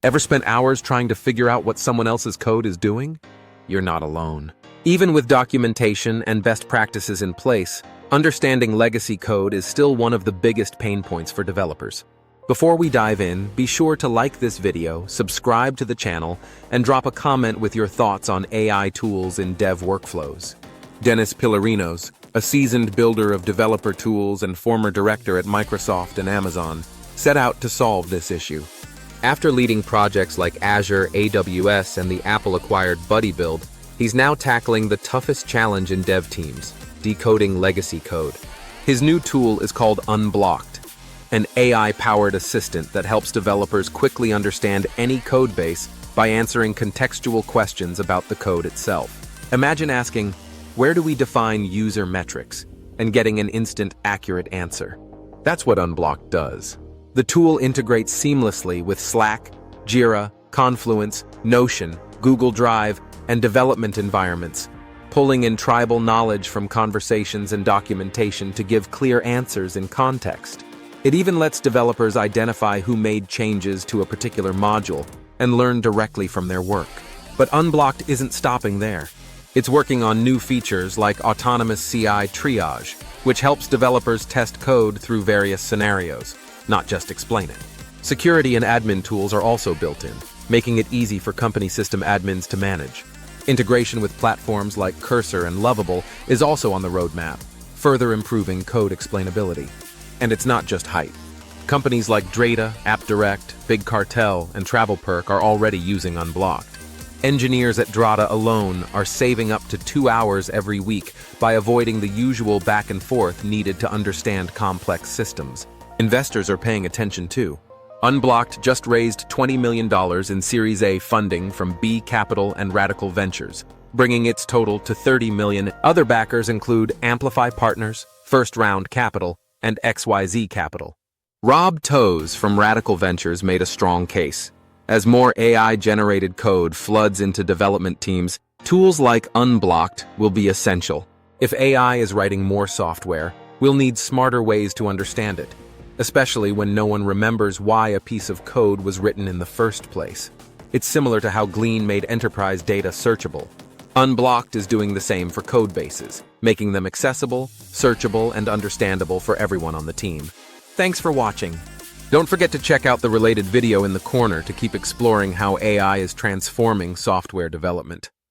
Ever spent hours trying to figure out what someone else's code is doing? You're not alone. Even with documentation and best practices in place, understanding legacy code is still one of the biggest pain points for developers. Before we dive in, be sure to like this video, subscribe to the channel, and drop a comment with your thoughts on AI tools in dev workflows. Dennis Pillarinos, a seasoned builder of developer tools and former director at Microsoft and Amazon, set out to solve this issue. After leading projects like Azure, AWS, and the Apple-acquired Buddy build, he's now tackling the toughest challenge in dev teams, decoding legacy code. His new tool is called Unblocked, an AI-powered assistant that helps developers quickly understand any code base by answering contextual questions about the code itself. Imagine asking, "Where do we define user metrics?" and getting an instant, accurate answer. That's what Unblocked does. The tool integrates seamlessly with Slack, Jira, Confluence, Notion, Google Drive, and development environments, pulling in tribal knowledge from conversations and documentation to give clear answers in context. It even lets developers identify who made changes to a particular module and learn directly from their work. But Unblocked isn't stopping there. It's working on new features like autonomous CI triage, which helps developers test code through various scenarios, not just explain it. Security and admin tools are also built in, making it easy for company system admins to manage. Integration with platforms like Cursor and Lovable is also on the roadmap, further improving code explainability. And it's not just hype. Companies like Drata, AppDirect, Big Cartel, and TravelPerk are already using Unblocked. Engineers at Drata alone are saving up to 2 hours every week by avoiding the usual back and forth needed to understand complex systems. Investors are paying attention too. Unblocked just raised $20 million in Series A funding from B Capital and Radical Ventures, bringing its total to $30 million. Other backers include Amplify Partners, First Round Capital, and XYZ Capital. Rob Toes from Radical Ventures made a strong case. As more AI-generated code floods into development teams, tools like Unblocked will be essential. If AI is writing more software, we'll need smarter ways to understand it, especially when no one remembers why a piece of code was written in the first place. It's similar to how Glean made enterprise data searchable. Unblocked is doing the same for code bases, making them accessible, searchable, and understandable for everyone on the team. Thanks for watching. Don't forget to check out the related video in the corner to keep exploring how AI is transforming software development.